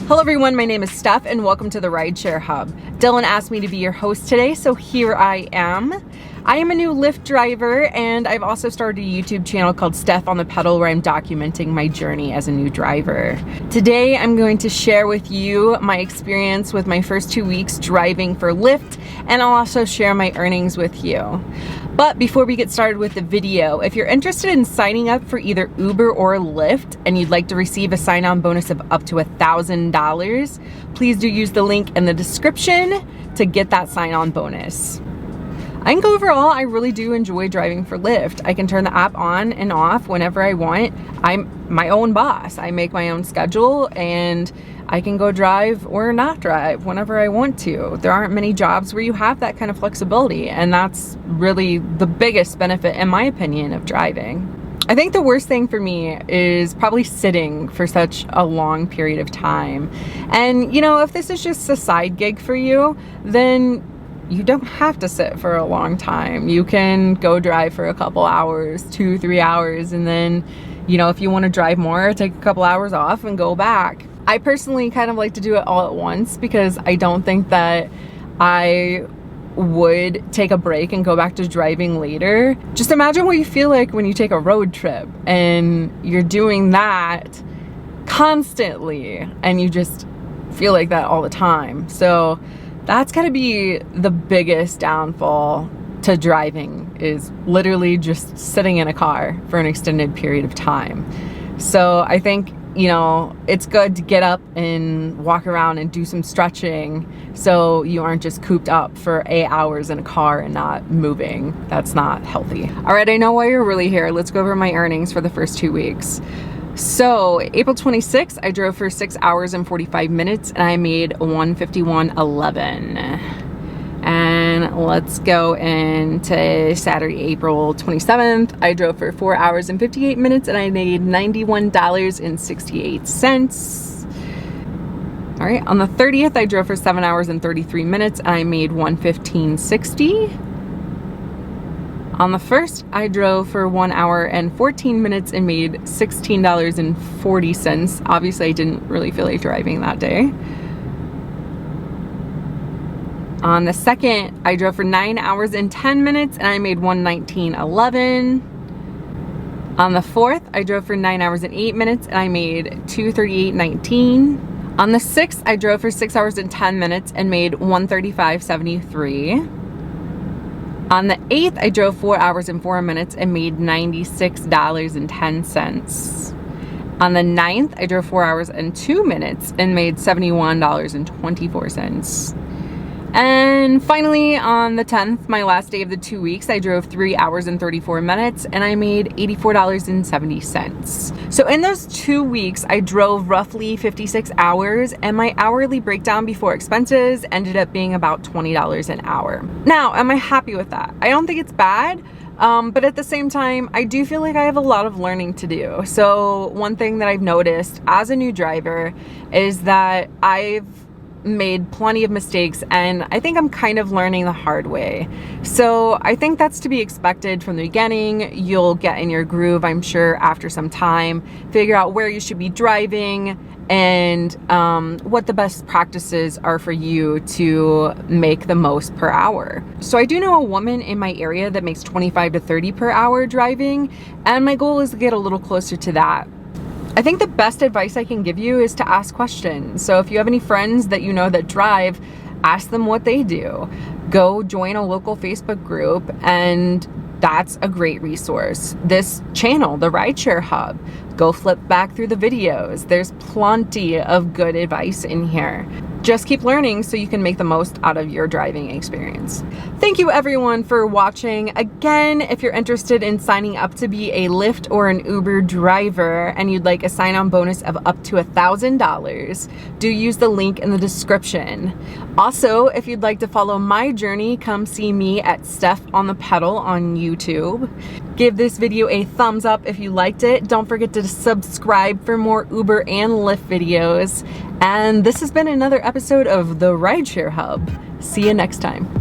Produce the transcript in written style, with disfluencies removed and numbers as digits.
Hello everyone, my name is Steph and welcome to the Rideshare Hub. Dylan asked me to be your host today, so here I am. I am a new Lyft driver and I've also started a YouTube channel called Steph on the Pedal where I'm documenting my journey as a new driver. Today I'm going to share with you my experience with my first 2 weeks driving for Lyft, and I'll also share my earnings with you. But before we get started with the video, if you're interested in signing up for either Uber or Lyft and you'd like to receive a sign-on bonus of up to $1,000, please do use the link in the description to get that sign-on bonus. I think overall, I really do enjoy driving for Lyft. I can turn the app on and off whenever I want. I'm my own boss. I make my own schedule and I can go drive or not drive whenever I want to. There aren't many jobs where you have that kind of flexibility, and that's really the biggest benefit, in my opinion, of driving. I think the worst thing for me is probably sitting for such a long period of time. And you know, if this is just a side gig for you, then you don't have to sit for a long time. You can go drive for a couple hours, 2-3 hours, and then, you know, if you want to drive more, take a couple hours off and go back. I personally kind of like to do it all at once because I don't think that I would take a break and go back to driving later. Just imagine what you feel like when you take a road trip and you're doing that constantly and you just feel like that all the time. So that's gotta be the biggest downfall to driving, is literally just sitting in a car for an extended period of time. So I think, you know, it's good to get up and walk around and do some stretching so you aren't just cooped up for 8 hours in a car and not moving. That's not healthy. All right, I know why you're really here. Let's go over my earnings for the first 2 weeks. So April 26th, I drove for 6 hours and 45 minutes and I made $151.11. And let's go into Saturday, April 27th. I drove for 4 hours and 58 minutes and I made $91.68. All right, on the 30th, I drove for 7 hours and 33 minutes and I made $115.60. On the 1st, I drove for 1 hour and 14 minutes and made $16.40. Obviously, I didn't really feel like driving that day. On the 2nd, I drove for 9 hours and 10 minutes and I made $119.11. On the 4th, I drove for 9 hours and 8 minutes and I made $238.19. On the 6th, I drove for 6 hours and 10 minutes and made $135.73. On the 8th, I drove 4 hours and 4 minutes and made $96.10. On the 9th, I drove 4 hours and 2 minutes and made $71.24. And finally, on the 10th, my last day of the 2 weeks, I drove 3 hours and 34 minutes and I made $84.70. So in those 2 weeks, I drove roughly 56 hours and my hourly breakdown before expenses ended up being about $20 an hour. Now, am I happy with that? I don't think it's bad. But at the same time, I do feel like I have a lot of learning to do. So one thing that I've noticed as a new driver is that I've made plenty of mistakes and I think I'm kind of learning the hard way. So I think that's to be expected from the beginning. You'll get in your groove, I'm sure, after some time, figure out where you should be driving and what the best practices are for you to make the most per hour. So I do know a woman in my area that makes 25 to 30 per hour driving, and my goal is to get a little closer to that. I think the best advice I can give you is to ask questions. So if you have any friends that you know that drive, ask them what they do. Go join a local Facebook group, and that's a great resource. This channel, the Rideshare Hub, go flip back through the videos. There's plenty of good advice in here. Just keep learning so you can make the most out of your driving experience. Thank you everyone for watching. Again, if you're interested in signing up to be a Lyft or an Uber driver and you'd like a sign-on bonus of up to $1,000, do use the link in the description. Also, if you'd like to follow my journey, come see me at Steph on the Pedal on YouTube. Give this video a thumbs up if you liked it. Don't forget to subscribe for more Uber and Lyft videos. And this has been another episode of the Rideshare Hub. See you next time.